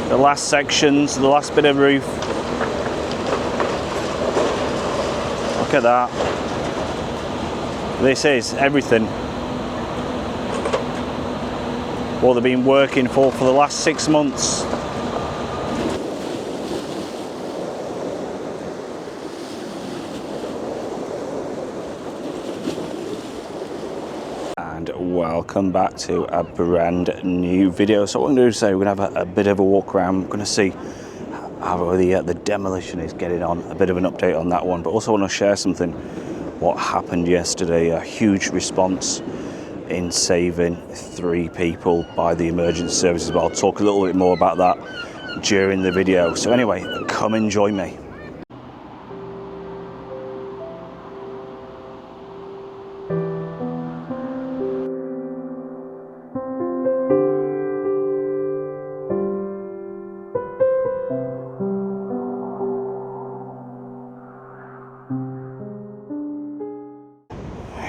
the last sections, the last bit of roof. Look at that. This is everything what they've been working for the last 6 months. And welcome back to a brand new video. So what I'm going to do today, we're going to have a bit of a walk around. We're going to see how the demolition is getting on, a bit of an update on that one, but also want to share something what happened yesterday. A huge response in saving 3 people by the emergency services, but I'll talk a little bit more about that during the video. So anyway, come and join me.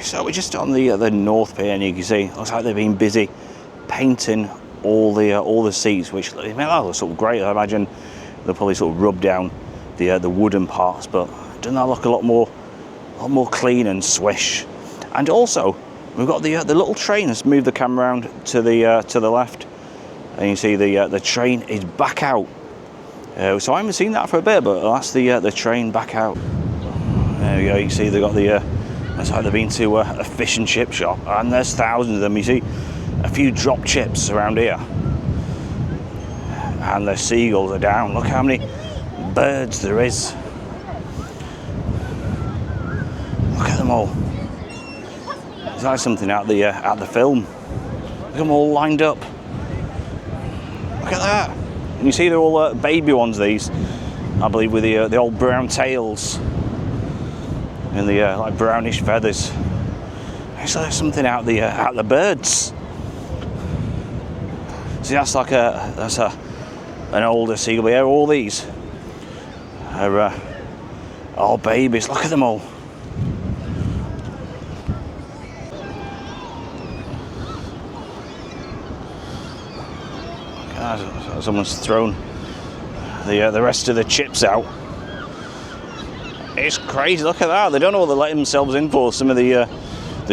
So we're just on the North Pier, and you can see looks like they've been busy painting all the seats, which I mean, that looks sort of great. I imagine they'll probably sort of rub down the wooden parts, but doesn't that look a lot more clean and swish? And also we've got the little train. Let's move the camera around to the left, and you see the train is back out. So I haven't seen that for a bit, but that's the train back out. There we go. You see they've got looks like they've been to a fish and chip shop, and there's thousands of them. You see a few drop chips around here, and the seagulls are down. Look how many birds there is. Look at them all. It's like something out the film. Look at them all lined up. Look at that. And you see they're all baby ones, these, I believe, with the old brown tails and the like brownish feathers. It's like something out the birds. See, that's like an older seagull. But yeah, all these are all babies. Look at them all. God, someone's thrown the rest of the chips out. It's crazy. Look at that. They don't know what they're letting themselves in for. Some of the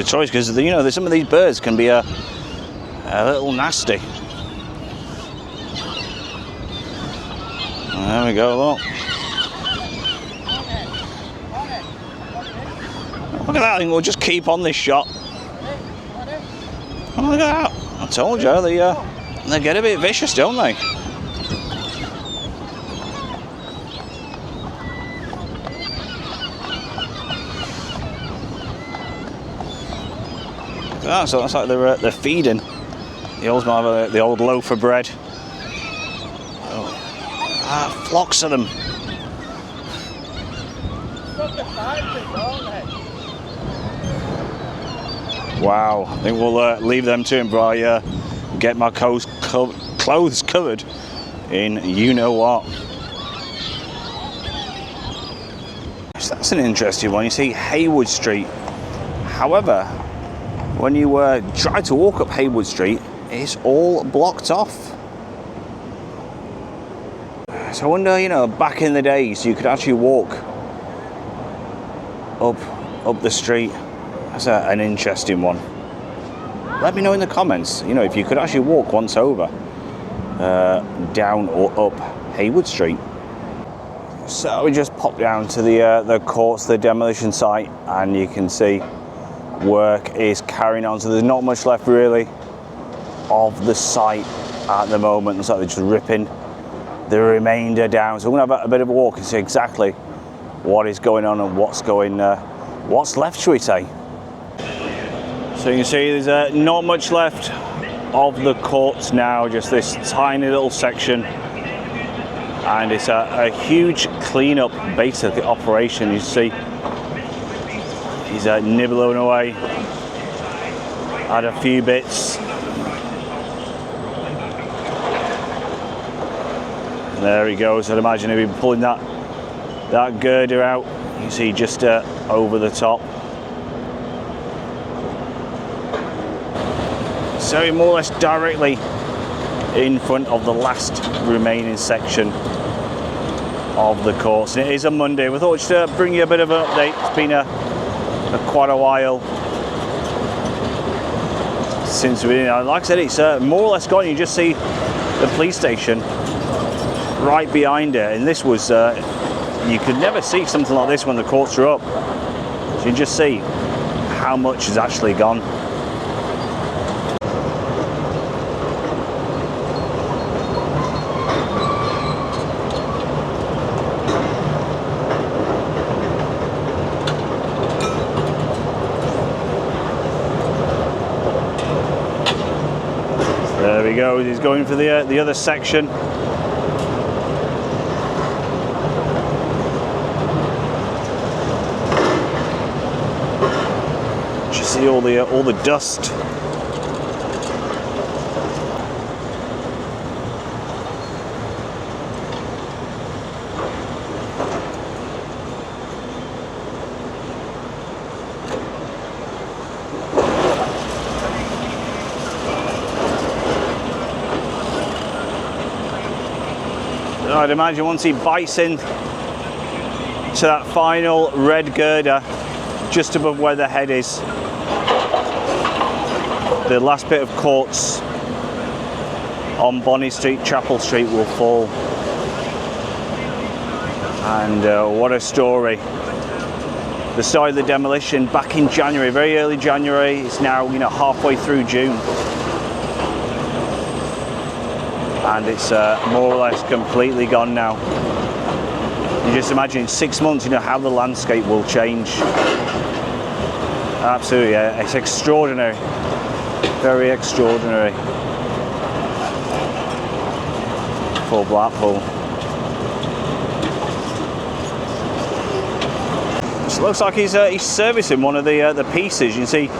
choice, because some of these birds can be a little nasty. There we go. Look. Look at that. I think we'll just keep on this shot. Oh, look at that. I told you they get a bit vicious, don't they? Ah, so that's like they're feeding. The old loaf of bread. Oh. Flocks of them. Wow, I think we'll leave them to him, but I get my clothes covered in you know what. So that's an interesting one. You see Haywood Street. However, when you try to walk up Haywood Street, it's all blocked off. So I wonder, back in the days, you could actually walk up the street. That's an interesting one. Let me know in the comments, if you could actually walk once over down or up Haywood Street. So we just popped down to the courts, the demolition site, and you can see work is carrying on. So there's not much left really of the site at the moment. It's like they're just ripping the remainder down. So we're gonna have a bit of a walk and see exactly what is going on and what's left, shall we say. So you can see there's not much left of the courts now, just this tiny little section, and it's a huge clean-up basically operation. You see he's nibbling away at a few bits. And there he goes. I'd imagine he'll be pulling that girder out. You see just over the top. So he more or less directly in front of the last remaining section of the course. And it is a Monday. We thought just bring you a bit of an update. It's been quite a while since we, like I said, it's more or less gone. You just see the police station right behind it, and this was you could never see something like this when the courts are up. So you just see how much has actually gone. There we go, he's going for the other section. Just see all the dust. I'd imagine once he bites in to that final red girder just above where the head is, the last bit of courts on Bonny Street, Chapel Street will fall. And what a story. The start of the demolition back in January, very early January. It's now, you know, halfway through June. And it's more or less completely gone now. You just imagine in 6 months, you know, how the landscape will change. Absolutely, yeah. It's extraordinary, very extraordinary for Blackpool. It looks like he's servicing one of the pieces. You can see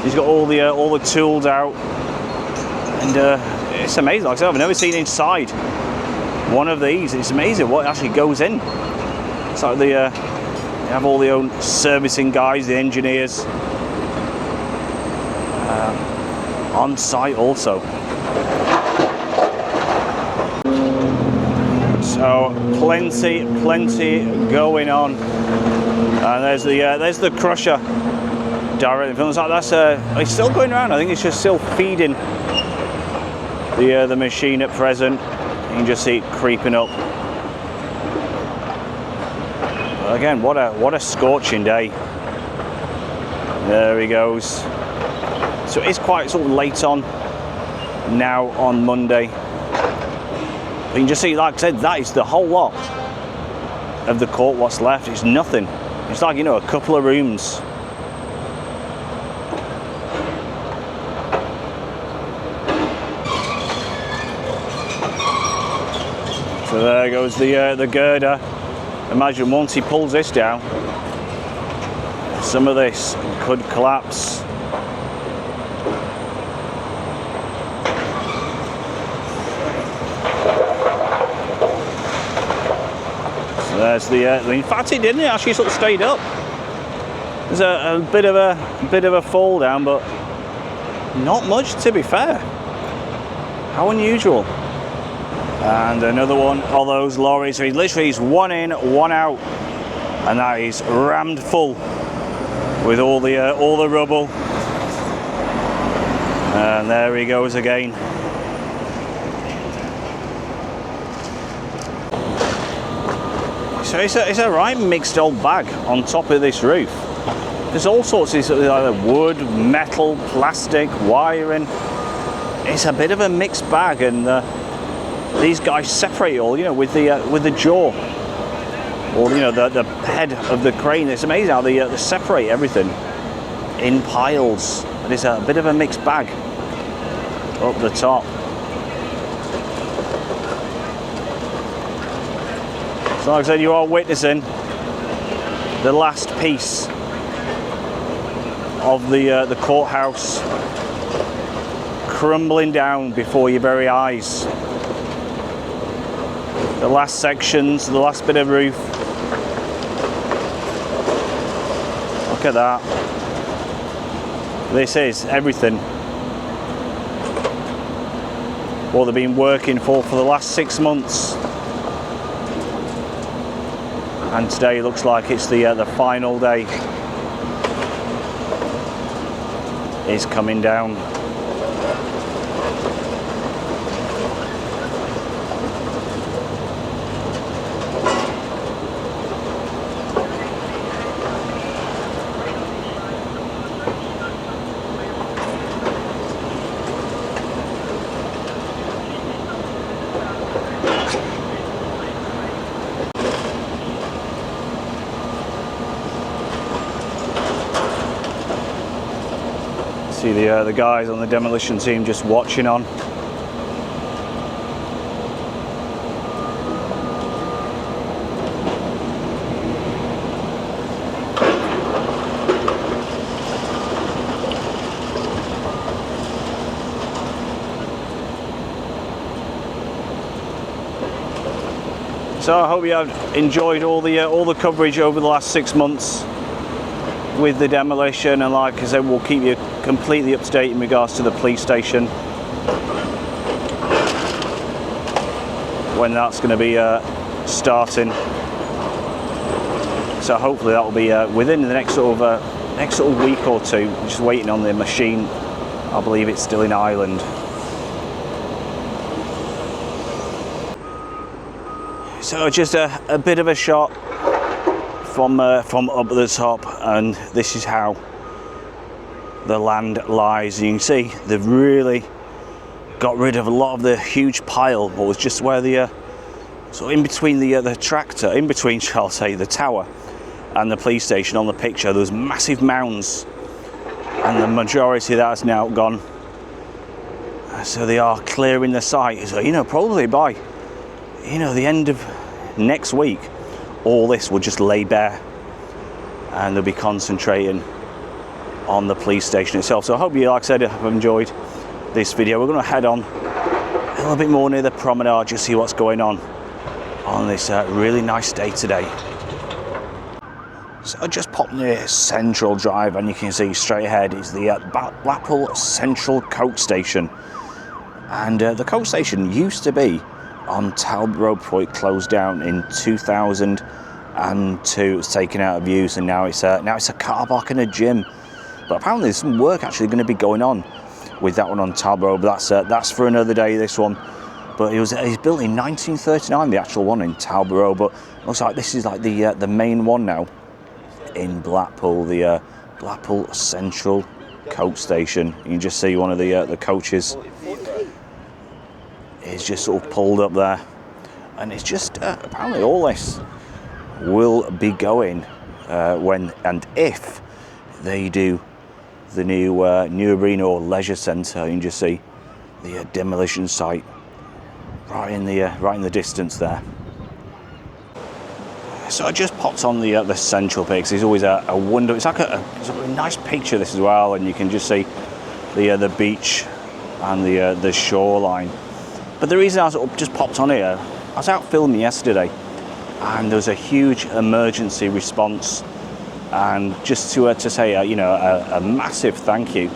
he's got all the tools out, and it's amazing. Like I said, I've never seen inside one of these. It's amazing what actually goes in. It's like they have all the own servicing guys, the engineers on site also. So plenty going on. And there's the crusher directly. Feels like that's it's still going around. I think it's just still feeding the machine at present. You can just see it creeping up. But again, what a scorching day. There he goes. So it's quite sort of late on now on Monday. But you can just see, like I said, that is the whole lot of the court. What's left? It's nothing. It's like, you know, a couple of rooms. So there goes the girder. Imagine once he pulls this down, some of this could collapse. So there's in fact, it didn't. It actually sort of stayed up. There's a bit of a fall down, but not much, to be fair. How unusual. And another one of those lorries. So he's one in, one out, and that is rammed full with all the rubble. And there he goes again. So it's a right mixed old bag on top of this roof. There's all sorts of either wood, metal, plastic, wiring. It's a bit of a mixed bag, and these guys separate it all, you know, with the jaw, or you know, the head of the crane. It's amazing how they separate everything in piles. And it's a bit of a mixed bag up the top. So like I said, you are witnessing the last piece of the courthouse crumbling down before your very eyes. The last sections, the last bit of roof. Look at that. This is everything. what they've been working for the last 6 months. And today looks like it's the final day. It's coming down. See the guys on the demolition team just watching on. So I hope you have enjoyed all the coverage over the last 6 months with the demolition, and like I said, we'll keep you completely up to date in regards to the police station when that's going to be starting. So hopefully that will be within the next sort of week or two. Just waiting on the machine. I believe it's still in Ireland. So just a bit of a shot from up at the top, and this is how the land lies. You can see they've really got rid of a lot of the huge pile what was just where the so in between the tractor, in between, shall I say, the tower and the police station. On the picture there was massive mounds, and the majority of that is now gone. So they are clearing the site. So, you know, probably by, you know, the end of next week, all this will just lay bare, and they'll be concentrating on the police station itself. So I hope you, like I said, have enjoyed this video. We're going to head on a little bit more near the promenade, just see what's going on this really nice day today. So I just popped near Central Drive, and you can see straight ahead is the Blackpool Central Coach Station. And the coach station used to be on Talbot Road before it closed down in 2002. It was taken out of use, and now it's a car park and a gym. But apparently there's some work actually going to be going on with that one on Talbot Road. But that's for another day, this one. But it was built in 1939, the actual one in Talbot Road. But it looks like this is like the main one now in Blackpool, the Blackpool Central Coach Station. You can just see one of the coaches is just sort of pulled up there, and it's just apparently all this will be going when and if they do the new arena or leisure centre. You can just see the demolition site right in the distance there. So I just popped on the central pic. There's always a wonder. It's like it's a nice picture, this as well, and you can just see the beach and the shoreline. But the reason I sort of just popped on here, I was out filming yesterday, and there was a huge emergency response, and just to say a massive thank you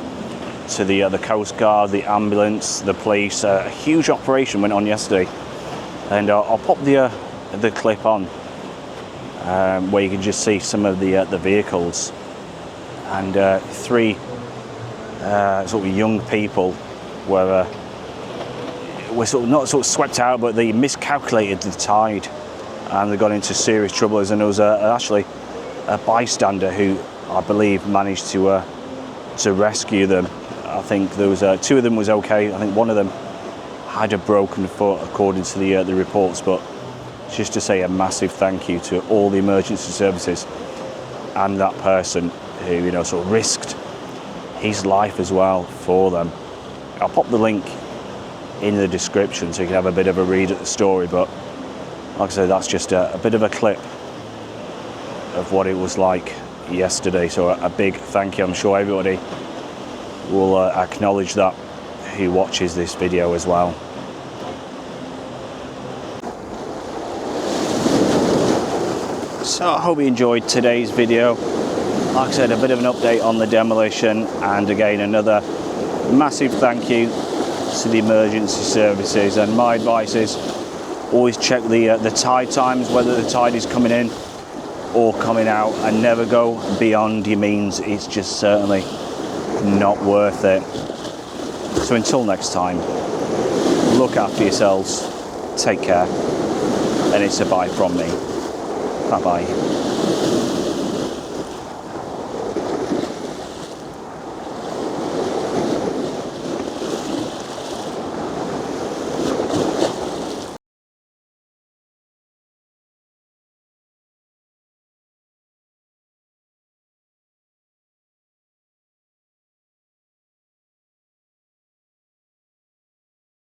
to the Coast Guard, the ambulance, the police. A huge operation went on yesterday, and I'll pop the clip on where you can just see some of the vehicles, and three sort of young people were not swept out, but they miscalculated the tide, and they got into serious trouble. And there was actually a bystander who I believe managed to rescue them. I think there was two of them was okay. I think one of them had a broken foot, according to the reports. But just to say a massive thank you to all the emergency services and that person who sort of risked his life as well for them. I'll pop the link in the description so you can have a bit of a read at the story. But like I said, that's just a bit of a clip of what it was like yesterday. So a big thank you. I'm sure everybody will acknowledge that who watches this video as well. So I hope you enjoyed today's video. Like I said, a bit of an update on the demolition, and again another massive thank you to the emergency services. And my advice is always check the tide times, whether the tide is coming in or coming out, and never go beyond your means. It's just certainly not worth it. So until next time, look after yourselves, take care, and it's a bye from me. Bye bye.